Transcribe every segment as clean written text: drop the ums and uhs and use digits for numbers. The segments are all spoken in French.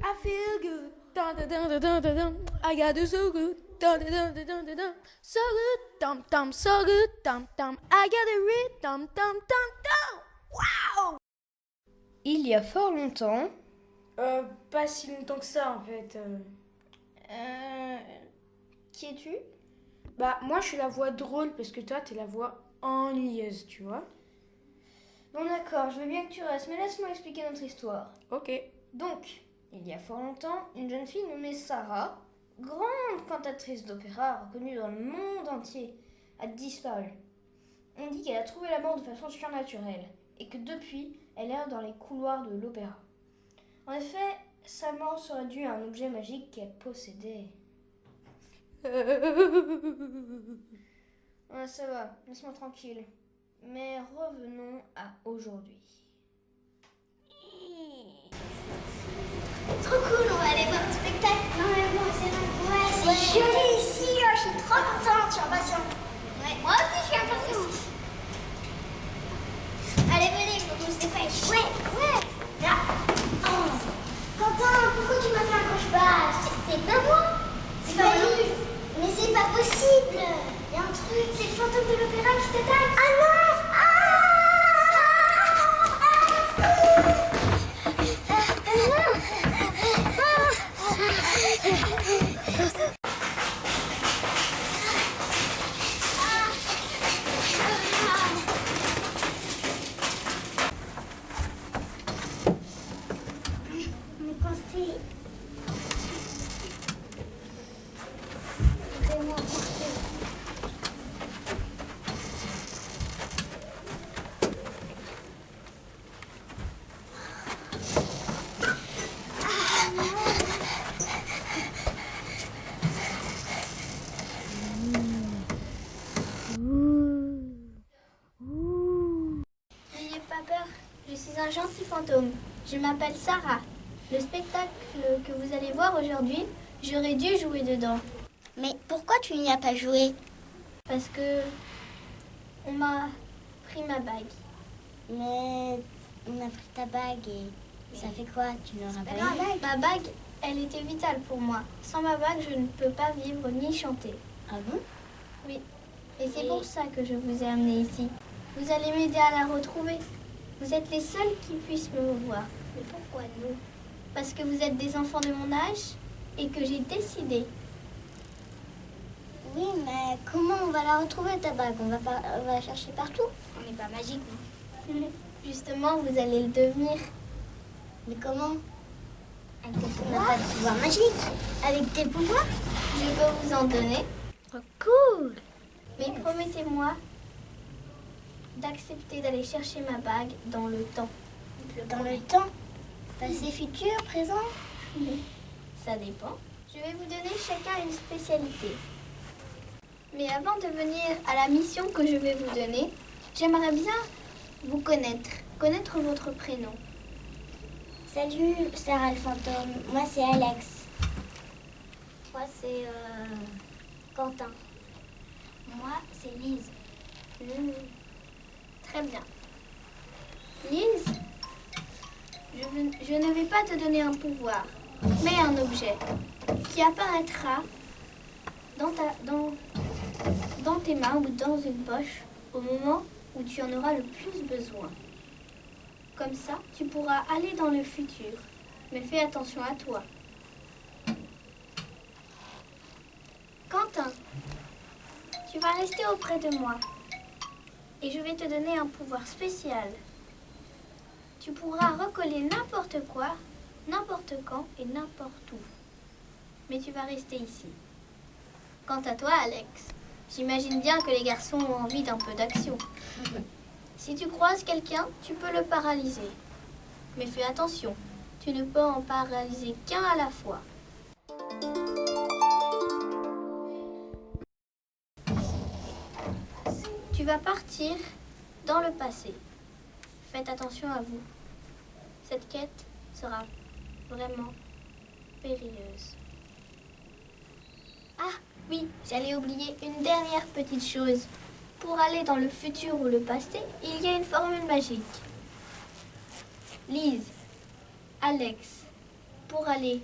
I feel good. Dun, dun, dun, dun, dun, dun, dun. I got it so good. Dun, dun, dun, dun, dun, dun, dun. So good. Dum, dum, so good. Dum, dum. I got it read. Dum, dum, dum, dum. Wow! Il y a fort longtemps. Pas si longtemps que ça en fait. Qui es-tu? Bah, moi je suis la voix drôle parce que toi t'es la voix ennuyeuse, tu vois. Bon d'accord, je veux bien que tu restes, mais laisse-moi expliquer notre histoire. Ok. Donc, il y a fort longtemps, une jeune fille nommée Sarah, grande cantatrice d'opéra reconnue dans le monde entier, a disparu. On dit qu'elle a trouvé la mort de façon surnaturelle et que depuis, elle erre dans les couloirs de l'opéra. En effet, sa mort serait due à un objet magique qu'elle possédait. Ouais, ça va, laisse-moi tranquille. Mais revenons à aujourd'hui. Trop cool, on va aller voir un spectacle. Non, mais bon, c'est vrai. Ouais, c'est joli ici. Oh, je suis trop contente, je suis impatiente. Ouais, moi aussi, je suis impatiente. Allez, venez, faut qu'on se dépêche. Ouais. Là. Oh. Quentin, pourquoi tu m'as fait un cauchemar? C'est pas moi. C'est pas lui. Mais c'est pas possible. Il y a un truc, c'est le fantôme de l'opéra qui t'attaque. Ah non. Mais quand c'est vraiment parfait. N'ayez pas peur, je suis un gentil fantôme. Je m'appelle Sarah. Le spectacle que vous allez voir aujourd'hui, j'aurais dû jouer dedans. Mais pourquoi tu n'y as pas joué? Parce que on m'a pris ma bague. Mais on a pris ta bague et ça fait quoi? Tu n'auras pas une bague? Ma bague, elle était vitale pour moi. Sans ma bague, je ne peux pas vivre ni chanter. Ah bon? Oui. Et c'est pour ça que je vous ai amené ici. Vous allez m'aider à la retrouver. Vous êtes les seuls qui puissent me revoir. Mais pourquoi nous? Parce que vous êtes des enfants de mon âge et que j'ai décidé. Oui, mais comment on va la retrouver, ta bague? On va la chercher partout. On n'est pas magique, non? Justement, vous allez le devenir. Mais comment? Avec des pouvoirs? On n'a pas de pouvoir magique. Avec des pouvoirs? Je peux vous en donner. Oh, cool! Mais promettez-moi d'accepter d'aller chercher ma bague dans le temps. Dans le temps? Passé, futur, présent? Ça dépend. Je vais vous donner chacun une spécialité. Mais avant de venir à la mission que je vais vous donner, j'aimerais bien vous connaître votre prénom. Salut, Sarah le fantôme. Moi, c'est Alex. Moi, c'est Quentin. Moi, c'est Lise. Très bien. Lise, je ne vais pas te donner un pouvoir, mais un objet qui apparaîtra dans tes mains ou dans une poche au moment où tu en auras le plus besoin. Comme ça, tu pourras aller dans le futur, mais fais attention à toi. Quentin, tu vas rester auprès de moi et je vais te donner un pouvoir spécial. Tu pourras recoller n'importe quoi, n'importe quand et n'importe où. Mais tu vas rester ici. Quant à toi, Alex, j'imagine bien que les garçons ont envie d'un peu d'action. Si tu croises quelqu'un, tu peux le paralyser. Mais fais attention, tu ne peux en paralyser qu'un à la fois. Tu vas partir dans le passé. Faites attention à vous. Cette quête sera vraiment périlleuse. Ah oui, j'allais oublier une dernière petite chose. Pour aller dans le futur ou le passé, il y a une formule magique. Lise, Alex, pour aller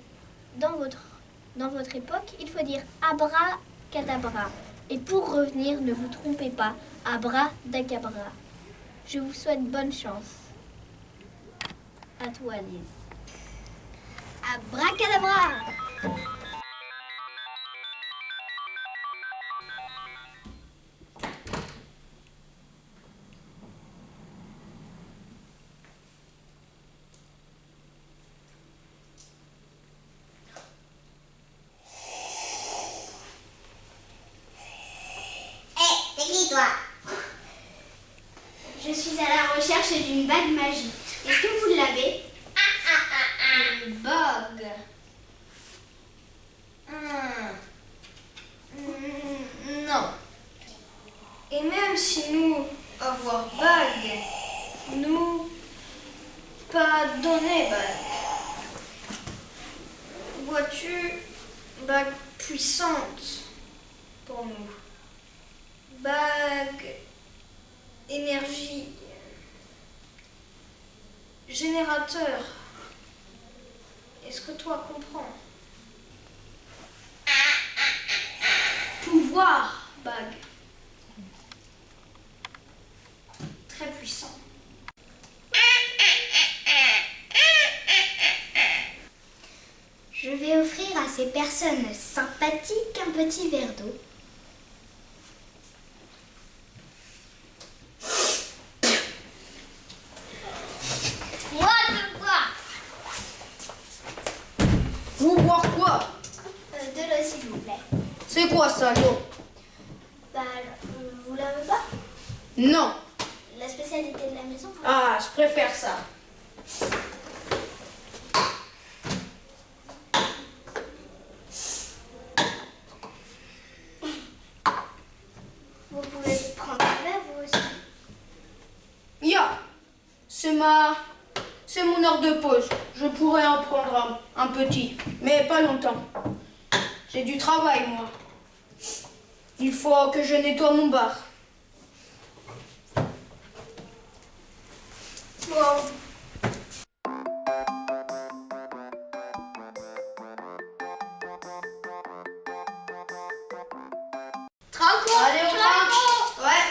dans votre époque, il faut dire abracadabra. Et pour revenir, ne vous trompez pas, abradacabra. Je vous souhaite bonne chance. À toi, Lise. Abracadabra! C'est qui toi? Je suis à la recherche d'une bague magique. Est-ce que vous l'avez? Une bague. Non. Et même si nous avoir bague, nous pas donner bague. Vois-tu, bague puissante pour nous. Bague, énergie, générateur. Est-ce que toi comprends? Pouvoir, bague. Très puissant. Je vais offrir à ces personnes sympathiques un petit verre d'eau. Moi, je bois. Vous boire quoi? De l'eau, s'il vous plaît. C'est quoi ça, l'eau? Bah, vous l'avez pas? Non. La spécialité de la maison. Ah, je préfère ça. Vous pouvez prendre un verre, vous aussi. Ya, c'est mon heure de pause. Je pourrais en prendre un petit, mais pas longtemps. J'ai du travail, moi. Il faut que je nettoie mon bar. Bon. Allez, on trinque. Ouais.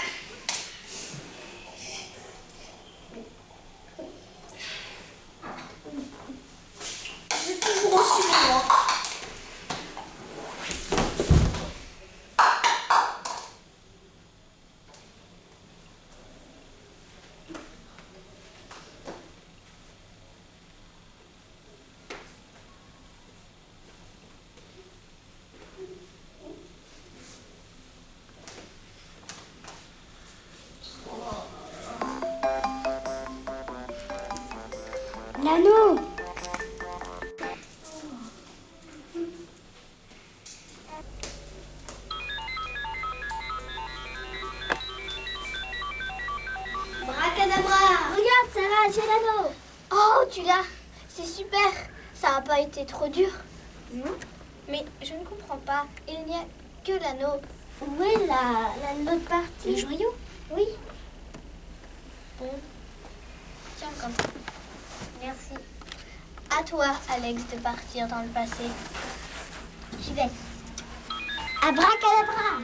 C'est toujours aussi moi. L'anneau. Bracadabra. Regarde, Sarah, j'ai l'anneau. Oh, tu l'as. C'est super. Ça n'a pas été trop dur. Non. Mais je ne comprends pas. Il n'y a que l'anneau. Où est l'autre partie? Le joyau? Oui. Bon. Tiens, comme ça. Merci. À toi, Alex, de partir dans le passé. J'y vais. Abracadabra!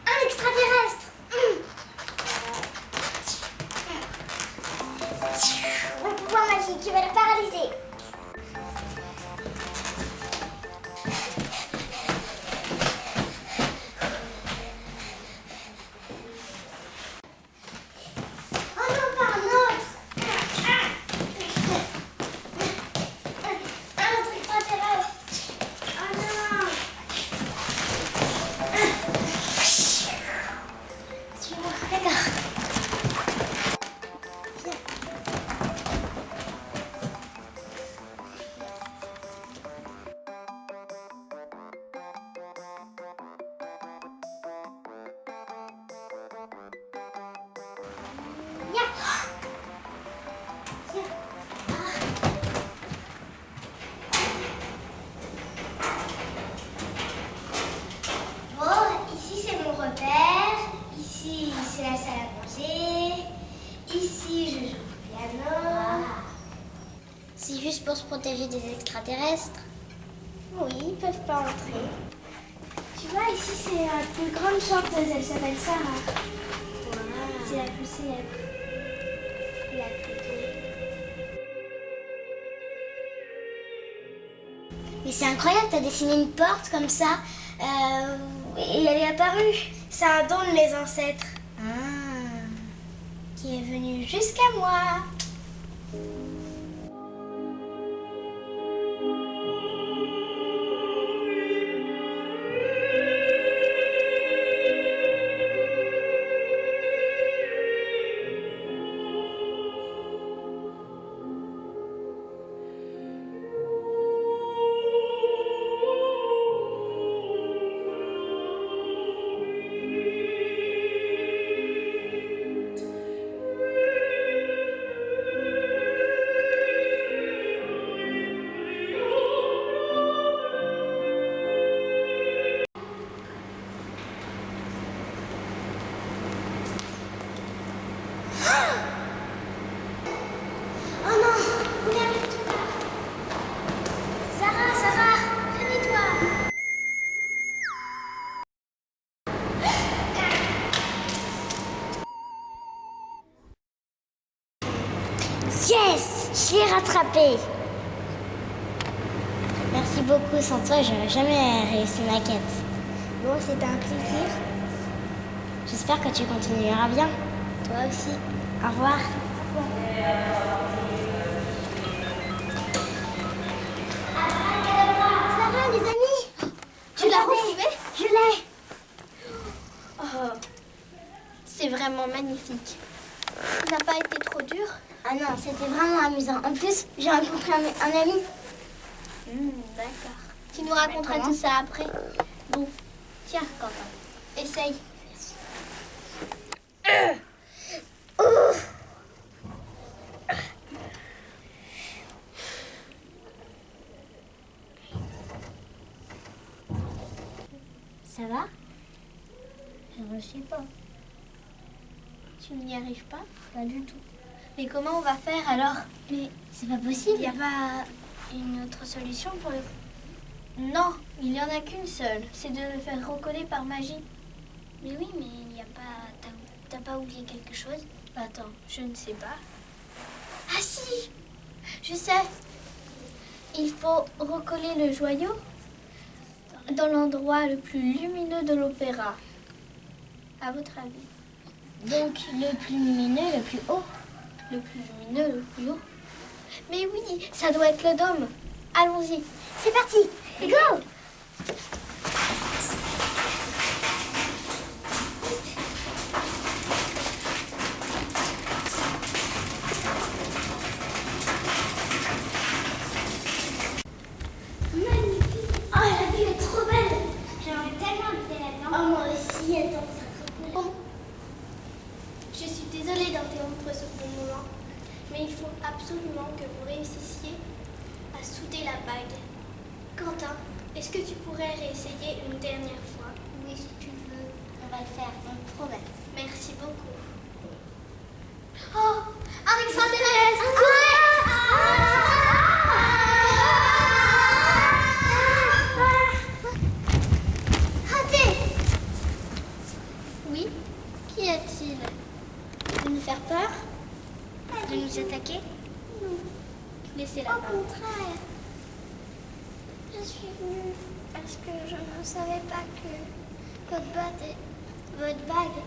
Un extraterrestre! Alors... C'est juste pour se protéger des extraterrestres? Oui, ils peuvent pas entrer. Tu vois, ici, c'est la plus grande chanteuse. Elle s'appelle Sarah. C'est la plus célèbre. La plus douée. Mais c'est incroyable, t'as dessiné une porte comme ça. Et elle est apparue. C'est un don de mes ancêtres. Ah, qui est venu jusqu'à moi. Oh non, réveille-toi. Sarah, Sarah, réveille-toi. Yes, je l'ai rattrapé. Merci beaucoup, sans toi, j'aurais jamais réussi ma quête. Bon, c'était un plaisir. J'espère que tu continueras bien. Toi aussi. Au revoir. Sarah, les amis. Tu l'as retrouvé? Je l'ai. Oh, c'est vraiment magnifique. Ça n'a pas été trop dur? Ah non, c'était vraiment amusant. En plus, j'ai rencontré un ami. D'accord. Tu nous raconteras tout ça après. Bon, tiens, Quentin, essaye. Ça va? Je ne sais pas. Tu n'y arrives pas? Pas du tout. Mais comment on va faire alors? Mais c'est pas possible. Il n'y a pas une autre solution pour le... Non, il n'y en a qu'une seule. C'est de le faire recoller par magie. Mais oui, mais il n'y a pas... T'as pas oublié quelque chose? Attends, je ne sais pas. Ah si! Je sais. Il faut recoller le joyau dans l'endroit le plus lumineux de l'opéra. À votre avis? Donc le plus lumineux, le plus haut. Le plus lumineux, le plus haut. Mais oui, ça doit être le dôme. Allons-y. C'est parti! Et go! Magnifique! Oh, la vue est trop belle! J'aimerais tellement habiter là-dedans. Oh, moi aussi, attends, ça serait trop cool. Je suis désolée d'interrompre ce bon moment, mais il faut absolument que vous réussissiez à souder la bague. Quentin, est-ce que tu pourrais réessayer une dernière fois? Oui, si tu veux, on va le faire, on te promet. Merci beaucoup. Oh, un extraterrestre! Raté! Oui, qu'y a-t-il? De nous faire peur? De nous attaquer? Non. Laissez-la Au parler. contraire. Je suis venue parce que je ne savais pas que votre bague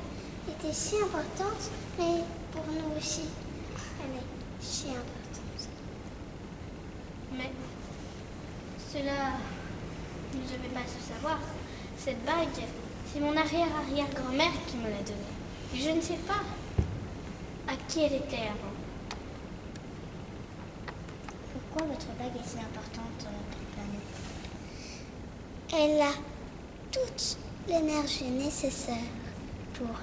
était si importante, mais pour nous aussi, elle est si importante. Mais cela ne devait pas se savoir. Cette bague, c'est mon arrière-arrière-grand-mère qui me l'a donnée. Et je ne sais pas à qui elle était avant. Pourquoi votre bague est si importante sur notre planète? Elle a toute l'énergie nécessaire pour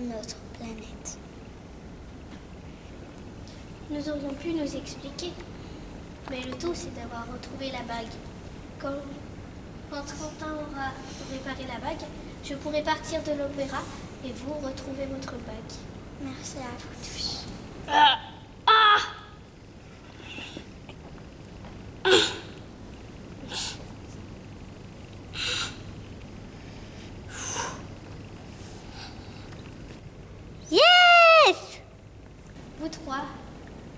notre planète. Nous aurions pu nous expliquer. Mais le tout, c'est d'avoir retrouvé la bague. Quand Quentin aura réparé la bague, je pourrai partir de l'opéra et vous retrouver votre bague. Merci à vous tous. Oh, 3,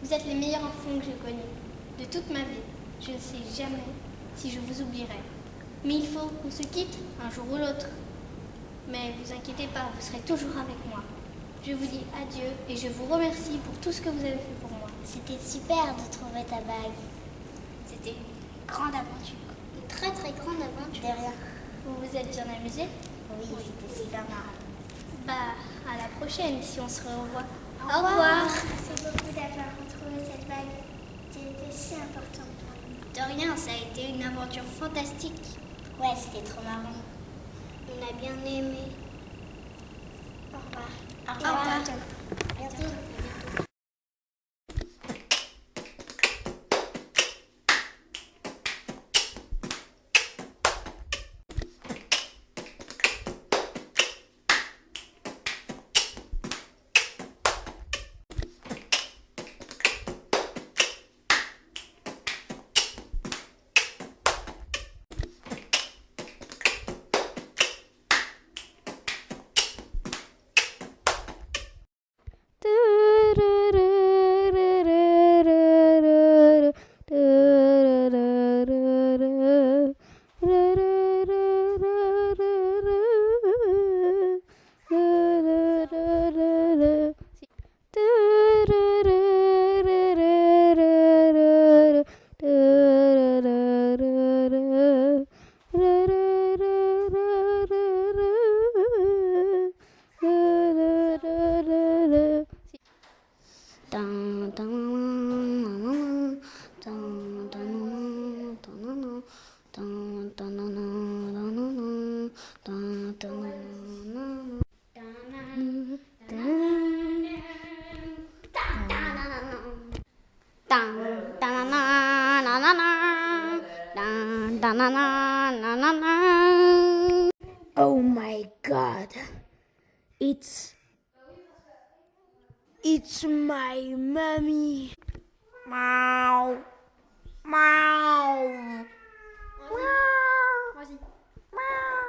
vous êtes les meilleurs enfants que j'ai connus. De toute ma vie, je ne sais jamais si je vous oublierai. Mais il faut qu'on se quitte un jour ou l'autre. Mais vous inquiétez pas, vous serez toujours avec moi. Je vous dis adieu et je vous remercie pour tout ce que vous avez fait pour moi. C'était super de trouver ta bague. C'était une grande aventure. Une très très grande aventure. De rien. Vous vous êtes bien amusés? Oui, c'était super marrant. Bah, à la prochaine si on se revoit. Au revoir. Merci beaucoup d'avoir retrouvé cette bague. C'était si important pour nous. De rien, ça a été une aventure fantastique. Ouais, c'était trop marrant. On a bien aimé. Au revoir. Au revoir. À bientôt. Oh my god. It's my mommy. Meow. Meow. Meow. Vas-y. Meow.